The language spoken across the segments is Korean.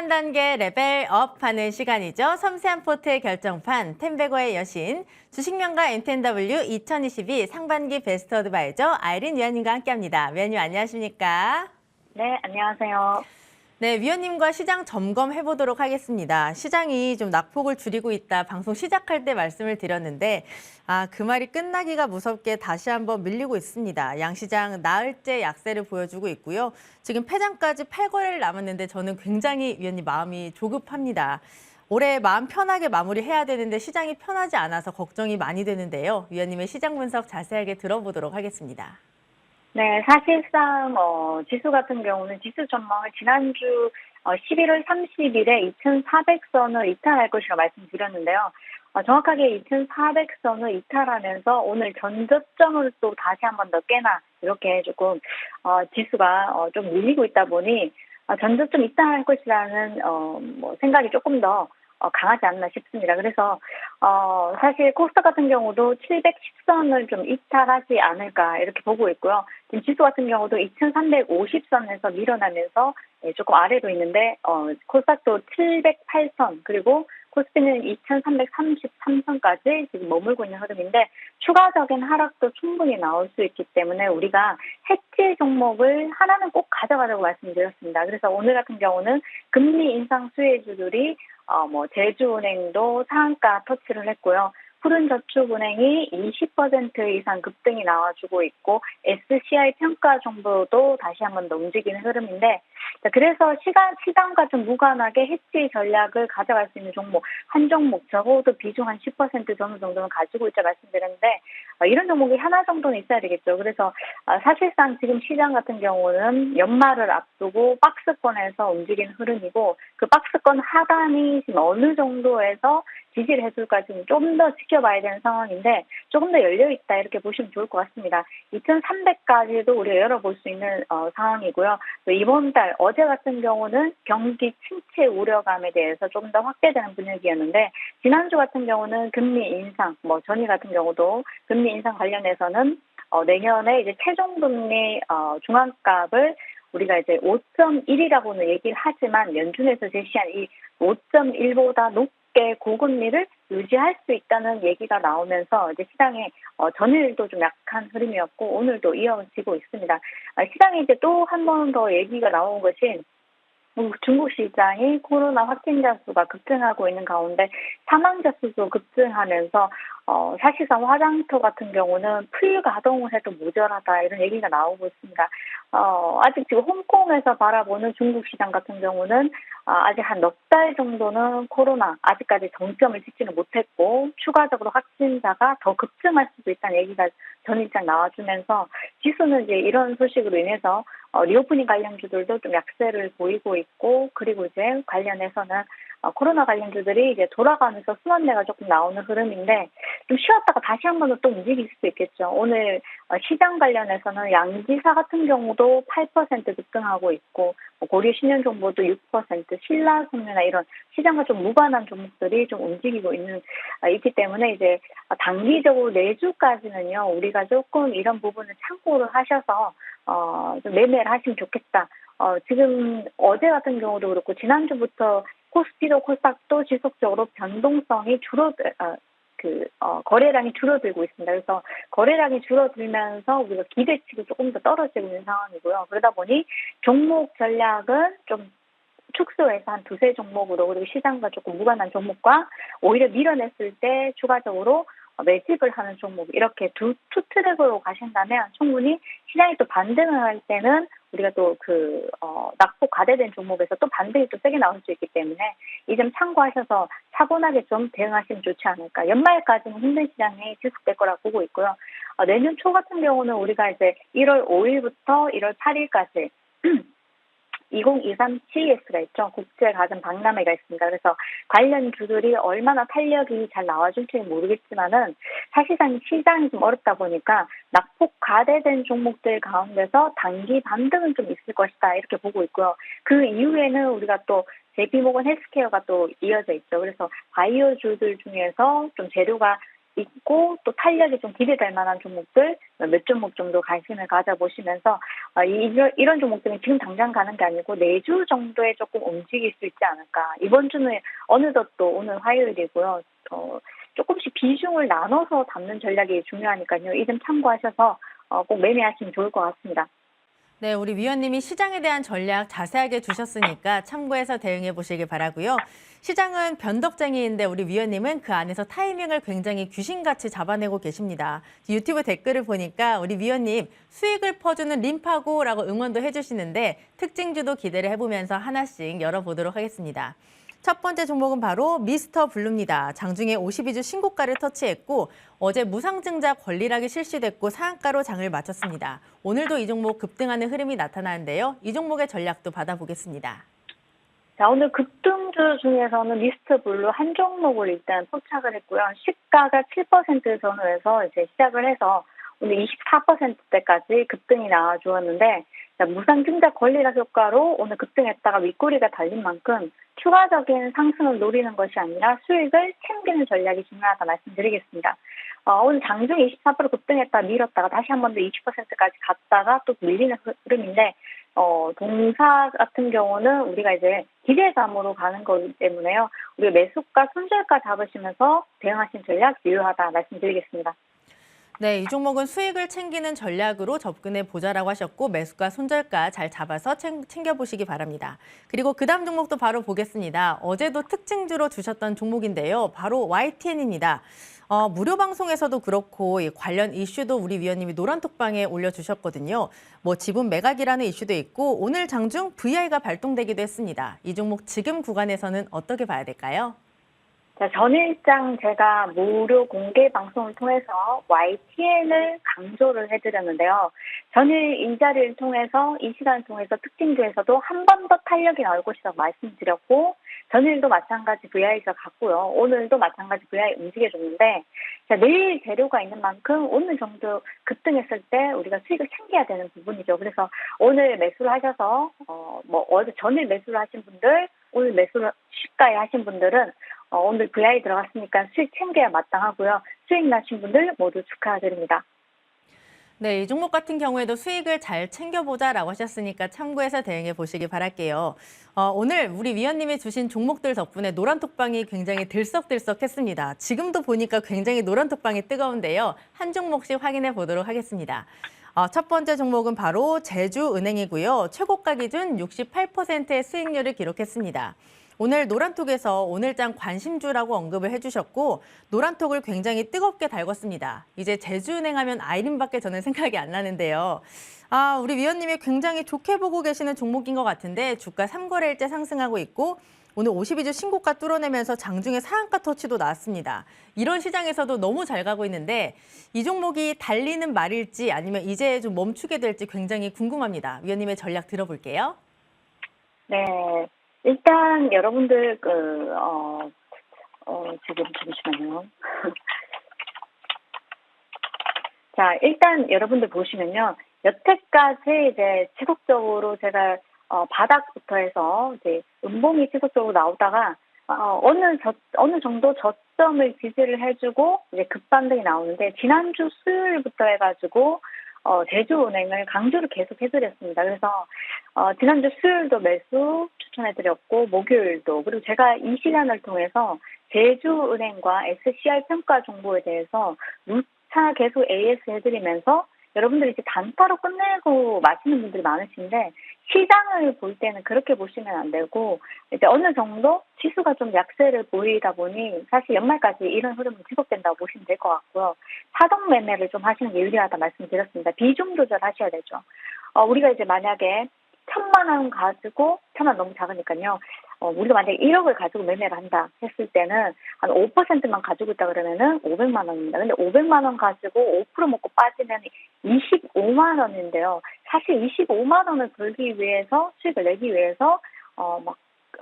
한 단계 레벨업하는 시간이죠. 섬세한 포트의 결정판, 템베거의 여신, 주식명가 MTNW 2022 상반기 베스트 어드바이저 아이린 위원님과 함께합니다. 위원님 안녕하십니까? 네, 안녕하세요. 네, 위원님과 시장 점검해 보도록 하겠습니다. 시장이 좀 낙폭을 줄이고 있다. 방송 시작할 때 말씀을 드렸는데 그 말이 끝나기가 무섭게 다시 한번 밀리고 있습니다. 양시장 나흘째 약세를 보여주고 있고요. 지금 폐장까지 8거래를 남았는데 저는 굉장히 위원님 마음이 조급합니다. 올해 마음 편하게 마무리해야 되는데 시장이 편하지 않아서 걱정이 많이 되는데요. 위원님의 시장 분석 자세하게 들어보도록 하겠습니다. 네, 사실상 지수 같은 경우는 지수 전망을 지난주 11월 30일에 2,400선을 이탈할 것이라 말씀드렸는데요. 정확하게 2,400선을 이탈하면서 오늘 전저점을 또 다시 한 번 더 깨나 이렇게 조금 지수가 좀 밀리고 있다 보니 전저점 이탈할 것이라는 생각이 조금 더 강하지 않나 싶습니다. 그래서 사실 코스닥 같은 경우도 710선을 좀 이탈하지 않을까 이렇게 보고 있고요. 지금 지수 같은 경우도 2350선에서 밀어나면서 조금 아래로 있는데 코스닥도 708선 그리고 코스피는 2333선까지 지금 머물고 있는 흐름인데 추가적인 하락도 충분히 나올 수 있기 때문에 우리가 해치 종목을 하나는 꼭 가져가자고 말씀드렸습니다. 그래서 오늘 같은 경우는 금리 인상 수혜주들이 제주은행도 상한가 터치를 했고요. 푸른저축은행이 20% 이상 급등이 나와주고 있고 SCI 평가 정도도 다시 한번 더 움직이는 흐름인데 그래서 시장과 좀 무관하게 해치 전략을 가져갈 수 있는 종목 한 종목 적어도 비중 한 10% 정도는 가지고 있자 말씀드렸는데 이런 종목이 하나 정도는 있어야 되겠죠. 그래서 사실상 지금 시장 같은 경우는 연말을 앞두고 박스권에서 움직이는 흐름이고 그 박스권 하단이 지금 어느 정도에서 지지를 해줄까 지금 좀 더 지켜봐야 되는 상황인데 조금 더 열려있다 이렇게 보시면 좋을 것 같습니다. 2,300까지도 우리가 열어볼 수 있는 상황이고요. 또 이번 달 어제 같은 경우는 경기 침체 우려감에 대해서 조금 더 확대되는 분위기였는데 지난주 같은 경우는 금리 인상, 전일 같은 경우도 금리 인상 관련해서는 내년에 이제 최종금리 중앙값을 우리가 이제 5.1이라고는 얘기를 하지만 연준에서 제시한 이 5.1보다 높게 고금리를 유지할 수 있다는 얘기가 나오면서 이제 시장에 전일도 좀 약한 흐름이었고 오늘도 이어지고 있습니다. 시장에 이제 또 한 번 더 얘기가 나온 것이 중국 시장이 코로나 확진자 수가 급증하고 있는 가운데 사망자 수도 급증하면서 사실상 화장터 같은 경우는 풀 가동을 해도 모자라다 이런 얘기가 나오고 있습니다. 아직 지금 홍콩에서 바라보는 중국 시장 같은 경우는 아직 한 넉 달 정도는 코로나 아직까지 정점을 찍지는 못했고 추가적으로 확진자가 더 급증할 수도 있다는 얘기가 전일장 나와주면서 지수는 이제 이런 소식으로 인해서 리오프닝 관련주들도 좀 약세를 보이고 있고 그리고 이제 관련해서는 코로나 관련주들이 이제 돌아가면서 순환매가 조금 나오는 흐름인데 좀 쉬었다가 다시 한 번 또 움직일 수도 있겠죠. 오늘 시장 관련해서는 양지사 같은 경우도 8% 급등하고 있고 고려 신현정보도 6%, 신라섬유나 이런 시장과 좀 무관한 종목들이 좀 움직이고 있기 때문에 이제 단기적으로 내주까지는요 우리가 조금 이런 부분을 참고를 하셔서 좀 매매를 하시면 좋겠다. 지금 어제 같은 경우도 그렇고 지난주부터 코스피도 코스닥도 지속적으로 변동성이 거래량이 줄어들고 있습니다. 그래서 거래량이 줄어들면서 우리가 기대치도 조금 더 떨어지고 있는 상황이고요. 그러다 보니 종목 전략은 좀 축소해서 한 두세 종목으로 그리고 시장과 조금 무관한 종목과 오히려 밀어냈을 때 추가적으로 매집을 하는 종목 이렇게 투 트랙으로 가신다면 충분히 시장이 또 반등을 할 때는 우리가 또 낙폭 과대된 종목에서 또 반등이 또 세게 나올 수 있기 때문에 이 점 참고하셔서 차분하게 좀 대응하시면 좋지 않을까. 연말까지는 힘든 시장이 지속될 거라고 보고 있고요. 내년 초 같은 경우는 우리가 이제 1월 5일부터 1월 8일까지 2023 CES가 있죠. 국제가전 박람회가 있습니다. 그래서 관련 주들이 얼마나 탄력이 잘 나와줄지는 모르겠지만은 사실상 시장이 좀 어렵다 보니까 낙폭 과대된 종목들 가운데서 단기 반등은 좀 있을 것이다 이렇게 보고 있고요. 그 이후에는 우리가 또 JP모건 헬스케어가 또 이어져 있죠. 그래서 바이오주들 중에서 좀 재료가 있고 또 탄력이 좀 기대될 만한 종목들 몇 종목 정도 관심을 가져보시면서 이런 종목들은 지금 당장 가는 게 아니고 내주 정도에 조금 움직일 수 있지 않을까. 이번 주는 어느덧 또 오늘 화요일이고요. 조금씩 비중을 나눠서 담는 전략이 중요하니까요. 이 점 참고하셔서 꼭 매매하시면 좋을 것 같습니다. 네, 우리 위원님이 시장에 대한 전략 자세하게 주셨으니까 참고해서 대응해 보시길 바라고요. 시장은 변덕쟁이인데 우리 위원님은 그 안에서 타이밍을 굉장히 귀신같이 잡아내고 계십니다. 유튜브 댓글을 보니까 우리 위원님 수익을 퍼주는 림파고라고 응원도 해주시는데 특징주도 기대를 해보면서 하나씩 열어보도록 하겠습니다. 첫 번째 종목은 바로 미스터 블루입니다. 장중에 52주 신고가를 터치했고 어제 무상증자 권리락이 실시됐고 상한가로 장을 마쳤습니다. 오늘도 이 종목 급등하는 흐름이 나타나는데요. 이 종목의 전략도 받아보겠습니다. 자, 오늘 급등주 중에서는 미스터 블루 한 종목을 일단 포착을 했고요. 시가가 7% 선으로 이제 시작을 해서 오늘 24%대까지 급등이 나와주었는데, 자, 무상증자 권리락 효과로 오늘 급등했다가 윗꼬리가 달린 만큼 추가적인 상승을 노리는 것이 아니라 수익을 챙기는 전략이 중요하다 말씀드리겠습니다. 오늘 장중에 24% 급등했다가 밀었다가 다시 한 번 더 20%까지 갔다가 또 밀리는 흐름인데, 동사 같은 경우는 우리가 이제 기대감으로 가는 거기 때문에요. 우리가 매수가, 손절가 잡으시면서 대응하신 전략 유효하다 말씀드리겠습니다. 네, 이 종목은 수익을 챙기는 전략으로 접근해 보자라고 하셨고 매수가 손절가 잘 잡아서 챙겨보시기 바랍니다. 그리고 그 다음 종목도 바로 보겠습니다. 어제도 특징주로 주셨던 종목인데요. 바로 YTN입니다. 무료 방송에서도 그렇고 관련 이슈도 우리 위원님이 노란톡방에 올려주셨거든요. 뭐 지분 매각이라는 이슈도 있고 오늘 장중 VI가 발동되기도 했습니다. 이 종목 지금 구간에서는 어떻게 봐야 될까요? 자, 전일장 제가 무료 공개 방송을 통해서 YTN을 강조를 해드렸는데요. 전일 이 자리를 통해서 이 시간을 통해서 특징주에서도 한 번 더 탄력이 나올 것이라고 말씀드렸고 전일도 마찬가지 VI가 갔고요. 오늘도 마찬가지 VI 움직여줬는데 자, 내일 재료가 있는 만큼 어느 정도 급등했을 때 우리가 수익을 챙겨야 되는 부분이죠. 그래서 오늘 매수를 하셔서 어제 전일 매수를 하신 분들 오늘 매수를 시가에 하신 분들은 오늘 VI 들어갔으니까 수익 챙겨야 마땅하고요. 수익 나신 분들 모두 축하드립니다. 네, 이 종목 같은 경우에도 수익을 잘 챙겨보자라고 하셨으니까 참고해서 대응해 보시기 바랄게요. 오늘 우리 위원님이 주신 종목들 덕분에 노란톡방이 굉장히 들썩들썩했습니다. 지금도 보니까 굉장히 노란톡방이 뜨거운데요. 한 종목씩 확인해 보도록 하겠습니다. 첫 번째 종목은 바로 제주은행이고요. 최고가 기준 68%의 수익률을 기록했습니다. 오늘 노란톡에서 오늘장 관심주라고 언급을 해주셨고 노란톡을 굉장히 뜨겁게 달궜습니다. 이제 제주은행 하면 아이린밖에 저는 생각이 안 나는데요. 우리 위원님이 굉장히 좋게 보고 계시는 종목인 것 같은데 주가 3거래일째 상승하고 있고 오늘 52주 신고가 뚫어내면서 장중에 상한가 터치도 나왔습니다. 이런 시장에서도 너무 잘 가고 있는데 이 종목이 달리는 말일지 아니면 이제 좀 멈추게 될지 굉장히 궁금합니다. 위원님의 전략 들어볼게요. 네. 일단 여러분들 지금 잠시만요. 자, 일단 여러분들 보시면요. 여태까지 이제 지속적으로 제가 바닥부터 해서 이제 음봉이 지속적으로 나오다가 어느 정도 저점을 지지를 해주고 이제 급반등이 나오는데 지난주 수요일부터 해가지고 제주은행을 강조를 계속 해드렸습니다. 그래서 지난주 수요일도 매수 추천해드렸고 목요일도 그리고 제가 이 시간을 통해서 제주은행과 SCR 평가 정보에 대해서 누차 계속 AS 해드리면서 여러분들이 이제 단타로 끝내고 마시는 분들이 많으신데 시장을 볼 때는 그렇게 보시면 안 되고 이제 어느 정도 지수가 좀 약세를 보이다 보니 사실 연말까지 이런 흐름이 지속된다고 보시면 될 것 같고요. 사동 매매를 좀 하시는 게 유리하다 말씀드렸습니다. 비중 조절하셔야 되죠. 우리가 이제 만약에 1,000만 원 가지고 1,000만 원 너무 작으니까요. 우리가 만약에 1억을 가지고 매매를 한다 했을 때는 한 5%만 가지고 있다 그러면은 500만 원입니다. 근데 500만 원 가지고 5% 먹고 빠지면 25만 원인데요. 사실 25만 원을 벌기 위해서 수익을 내기 위해서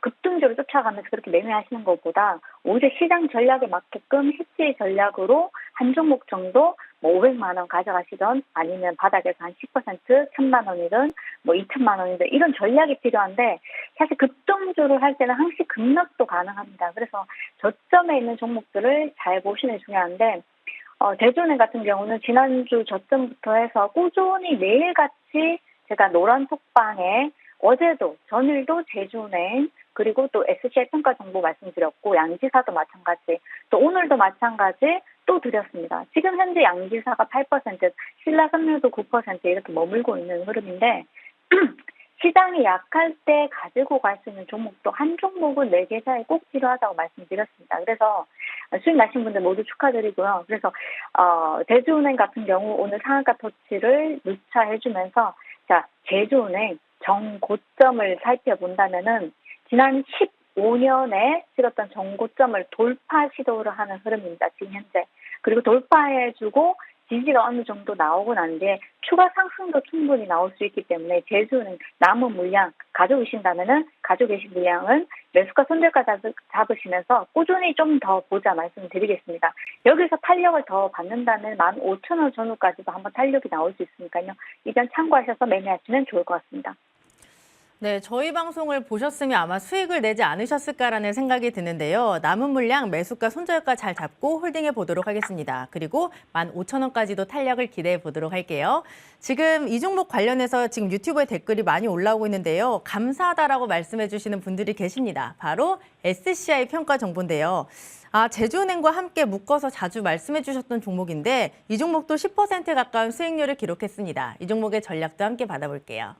급등주를 쫓아가면서 그렇게 매매하시는 것보다 오히려 시장 전략에 맞게끔 해지 전략으로 한 종목 정도 500만 원 가져가시던 아니면 바닥에서 한 10% 1,000만 원이든 2,000만 원이든 이런 전략이 필요한데 사실 급등주를 할 때는 항시 급락도 가능합니다. 그래서 저점에 있는 종목들을 잘 보시는 게 중요한데 제주은행 같은 경우는 지난주 저점부터 해서 꾸준히 매일같이 제가 노란 톡방에 어제도 전일도 제주은행 그리고 또 SCI 평가 정보 말씀드렸고 양지사도 마찬가지 또 오늘도 마찬가지 또 드렸습니다. 지금 현재 양지사가 8%, 신라섬유도 9% 이렇게 머물고 있는 흐름인데 시장이 약할 때 가지고 갈 수 있는 종목도 한 종목은 내 계좌에 꼭 필요하다고 말씀드렸습니다. 그래서 수익 나신 분들 모두 축하드리고요. 그래서 제주은행 같은 경우 오늘 상한가 터치를 누차해주면서 자 제주은행 정고점을 살펴본다면은 지난 15년에 찍었던 정고점을 돌파 시도를 하는 흐름입니다. 지금 현재. 그리고 돌파해주고 지지가 어느 정도 나오고 난 뒤에 추가 상승도 충분히 나올 수 있기 때문에 제주는 남은 물량 가지고 계신다면은 가지고 계신 물량은 매수가 손절가 잡으시면서 꾸준히 좀 더 보자 말씀드리겠습니다. 여기서 탄력을 더 받는다면 15,000원 전후까지도 한번 탄력이 나올 수 있으니까요. 이전 참고하셔서 매매하시면 좋을 것 같습니다. 네, 저희 방송을 보셨으면 아마 수익을 내지 않으셨을까라는 생각이 드는데요. 남은 물량 매수가 손절가 잘 잡고 홀딩해 보도록 하겠습니다. 그리고 15,000원까지도 탄력을 기대해 보도록 할게요. 지금 이 종목 관련해서 지금 유튜브에 댓글이 많이 올라오고 있는데요. 감사하다라고 말씀해 주시는 분들이 계십니다. 바로 SCI 평가 정보인데요. 제주은행과 함께 묶어서 자주 말씀해 주셨던 종목인데 이 종목도 10% 가까운 수익률을 기록했습니다. 이 종목의 전략도 함께 받아볼게요.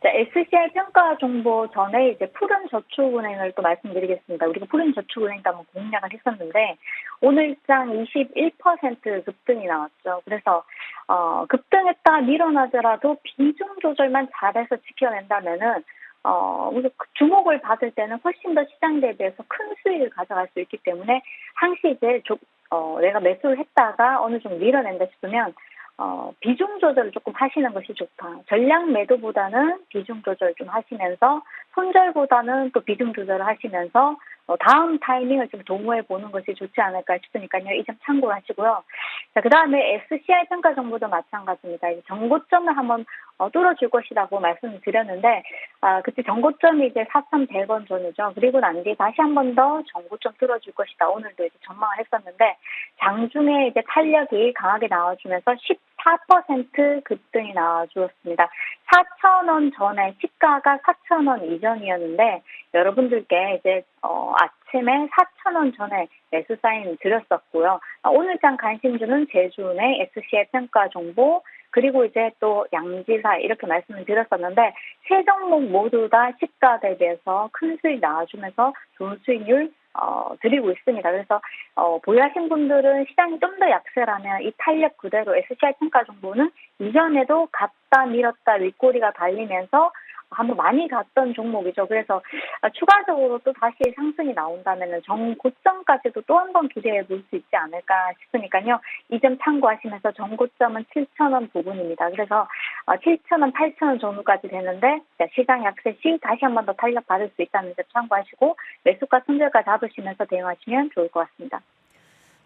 자, SCI 평가 정보 전에 이제 푸른저축은행을 또 말씀드리겠습니다. 우리가 푸른저축은행도 한번 공략을 했었는데 오늘장 21% 급등이 나왔죠. 그래서 급등했다 밀어나더라도 비중 조절만 잘해서 지켜낸다면은 주목을 받을 때는 훨씬 더 시장 대비해서 큰 수익을 가져갈 수 있기 때문에 항시 이제 내가 매수를 했다가 어느 정도 밀어낸다 싶으면 비중 조절을 조금 하시는 것이 좋다. 전량 매도보다는 비중 조절 좀 하시면서 손절보다는 또 비중 조절을 하시면서 다음 타이밍을 좀 도모해 보는 것이 좋지 않을까 싶으니까요. 이 점 참고하시고요. 자, 그다음에 SCI 평가 정보도 마찬가지입니다. 이제 정고점을 한번 뚫어줄 것이라고 말씀드렸는데 그때 정고점이 이제 4,100원 전이죠. 그리고 난 뒤에 다시 한 번 더 정고점 뚫어줄 것이다. 오늘도 이제 전망을 했었는데 장중에 이제 탄력이 강하게 나와주면서 14% 급등이 나와주었습니다. 4,000원 전에 시가가 4,000원 이전이었는데 여러분들께 이제 아침에 4,000원 전에 매수 사인 드렸었고요. 오늘장 관심주는 제주은행, SCI 평가 정보 그리고 이제 또 양지사 이렇게 말씀을 드렸었는데 세 종목 모두 다 시가 대비해서 큰 수익 나와주면서 좋은 수익률 드리고 있습니다. 그래서 보유하신 분들은 시장이 좀 더 약세라면 이 탄력 그대로 SCI 평가 정보는 이전에도 갔다 밀었다 윗꼬리가 달리면서 한번 많이 갔던 종목이죠. 그래서 추가적으로 또 다시 상승이 나온다면 정고점까지도 또 한 번 기대해 볼 수 있지 않을까 싶으니까요. 이 점 참고하시면서 정고점은 7,000원 부분입니다. 그래서 7,000원, 8,000원 정도까지 되는데 시장 약세 시 다시 한 번 더 탄력 받을 수 있다는 점 참고하시고 매수가 손절가 잡으시면서 대응하시면 좋을 것 같습니다.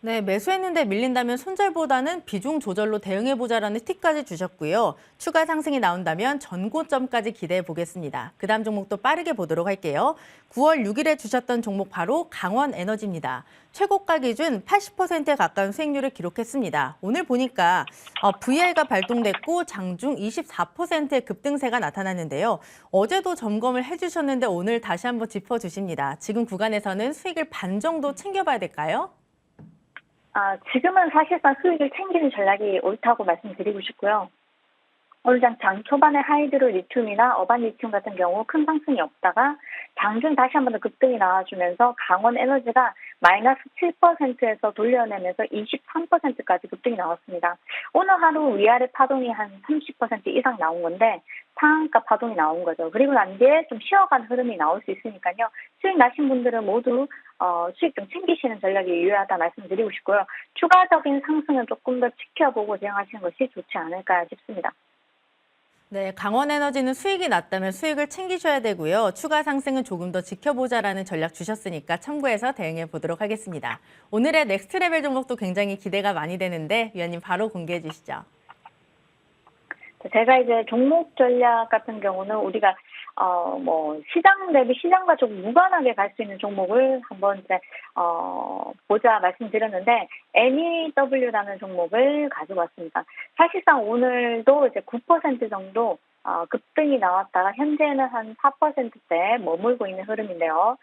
네, 매수했는데 밀린다면 손절보다는 비중 조절로 대응해보자라는 팁까지 주셨고요. 추가 상승이 나온다면 전고점까지 기대해 보겠습니다. 그 다음 종목도 빠르게 보도록 할게요. 9월 6일에 주셨던 종목 바로 강원에너지입니다. 최고가 기준 80%에 가까운 수익률을 기록했습니다. 오늘 보니까 VR가 발동됐고 장중 24%의 급등세가 나타났는데요. 어제도 점검을 해주셨는데 오늘 다시 한번 짚어주십니다. 지금 구간에서는 수익을 반 정도 챙겨봐야 될까요? 지금은 사실상 수익을 챙기는 전략이 옳다고 말씀드리고 싶고요. 오늘 장 초반에 하이드로 리튬이나 어반 리튬 같은 경우 큰 상승이 없다가 장중 다시 한 번 더 급등이 나와주면서 강원에너지가 마이너스 7%에서 돌려내면서 23%까지 급등이 나왔습니다. 오늘 하루 위아래 파동이 한 30% 이상 나온 건데 상한가 파동이 나온 거죠. 그리고 난 뒤에 좀 쉬어간 흐름이 나올 수 있으니까요. 수익 나신 분들은 모두 수익 좀 챙기시는 전략이 유효하다 말씀드리고 싶고요. 추가적인 상승은 조금 더 지켜보고 대응하시는 것이 좋지 않을까 싶습니다. 네, 강원에너지는 수익이 났다면 수익을 챙기셔야 되고요. 추가 상승은 조금 더 지켜보자라는 전략 주셨으니까 참고해서 대응해 보도록 하겠습니다. 오늘의 넥스트 레벨 종목도 굉장히 기대가 많이 되는데 위원님 바로 공개해 주시죠. 제가 이제 종목 전략 같은 경우는 우리가 시장 대비 시장과 좀 무관하게 갈 수 있는 종목을 한번 이제 보자 말씀드렸는데 NEW라는 종목을 가지고 왔습니다. 사실상 오늘도 이제 9% 정도 급등이 나왔다가 현재는 한 4%대 머물고 있는 흐름인데요.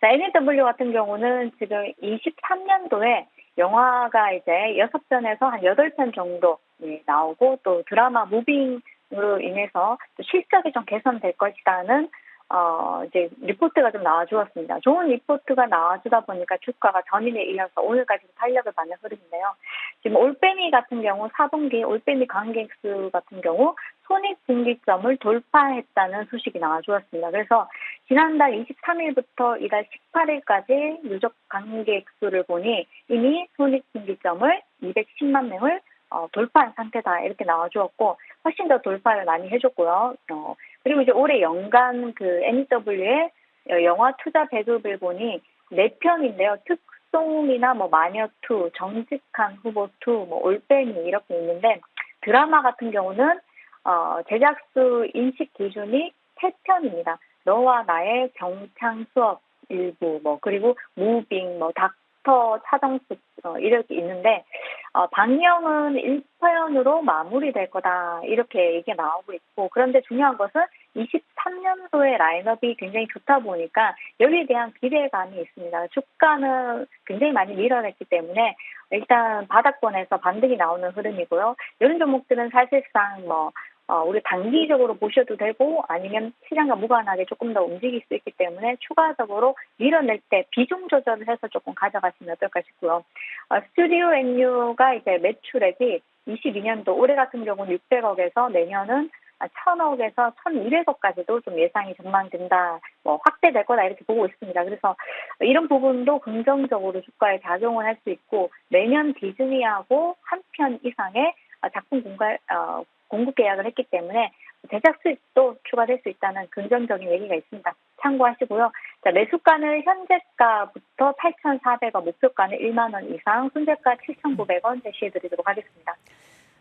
자, NEW 같은 경우는 지금 23년도에 영화가 이제 6편에서 한 8편 정도 나오고 또 드라마 무빙으로 인해서 또 실적이 좀 개선될 것이라는 이제 리포트가 좀 나와주었습니다. 좋은 리포트가 나와주다 보니까 주가가 전일에 이어서 오늘까지도 탄력을 받는 흐름인데요. 지금 올빼미 같은 경우 4분기 올빼미 관객 수 같은 경우 손익분기점을 돌파했다는 소식이 나와주었습니다. 그래서 지난달 23일부터 이달 18일까지 누적 관객 수를 보니 이미 손익분기점을 210만 명을 돌파한 상태다 이렇게 나와주었고 훨씬 더 돌파를 많이 해줬고요. 그리고 이제 올해 연간 그 NEW의 영화 투자 배급을 보니 4편인데요. 특송이나 뭐 마녀2, 정직한 후보2, 뭐 올빼미 이렇게 있는데 드라마 같은 경우는 제작수 인식 기준이 3편입니다. 너와 나의 경창 수업 일부, 뭐 그리고 무빙, 뭐 닥터 차정숙 이렇게 있는데 방영은 1편으로 마무리될 거다 이렇게 얘기가 나오고 있고 그런데 중요한 것은 23년도의 라인업이 굉장히 좋다 보니까 여기에 대한 기대감이 있습니다. 주가는 굉장히 많이 밀어냈기 때문에 일단 바닥권에서 반등이 나오는 흐름이고요. 이런 종목들은 사실상 우리 단기적으로 보셔도 되고 아니면 시장과 무관하게 조금 더 움직일 수 있기 때문에 추가적으로 밀어낼 때 비중 조절을 해서 조금 가져가시면 어떨까 싶고요. 스튜디오 NU가 이제 매출액이 22년도 올해 같은 경우는 600억에서 내년은 1,000억에서 1,200억까지도 좀 예상이 전망된다, 확대될 거다 이렇게 보고 있습니다. 그래서 이런 부분도 긍정적으로 주가에 작용을 할 수 있고 매년 디즈니하고 한 편 이상의 작품 공급 계약을 했기 때문에 제작 수익도 추가될 수 있다는 긍정적인 얘기가 있습니다. 참고하시고요. 자, 매수가는 현재가부터 8,400원, 목표가는 1만 원 이상, 손절가 7,900원 제시해드리도록 하겠습니다.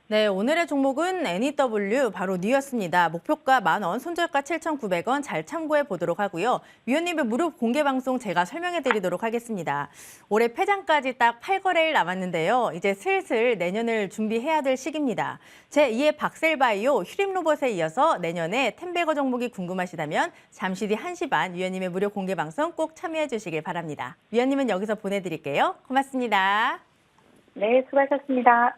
네, 오늘의 종목은 NEW 바로 뉴였습니다. 목표가 10,000원, 손절가 7,900원 잘 참고해 보도록 하고요. 위원님의 무료 공개 방송 제가 설명해 드리도록 하겠습니다. 올해 폐장까지 딱 8거래일 남았는데요. 이제 슬슬 내년을 준비해야 될 시기입니다. 제2의 박셀바이오 휴림로봇에 이어서 내년에 텐베거 종목이 궁금하시다면 잠시 뒤 1시 반 위원님의 무료 공개 방송 꼭 참여해 주시길 바랍니다. 위원님은 여기서 보내드릴게요. 고맙습니다. 네, 수고하셨습니다.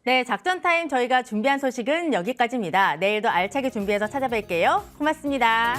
네, 작전 타임 저희가 준비한 소식은 여기까지입니다. 내일도 알차게 준비해서 찾아뵐게요. 고맙습니다.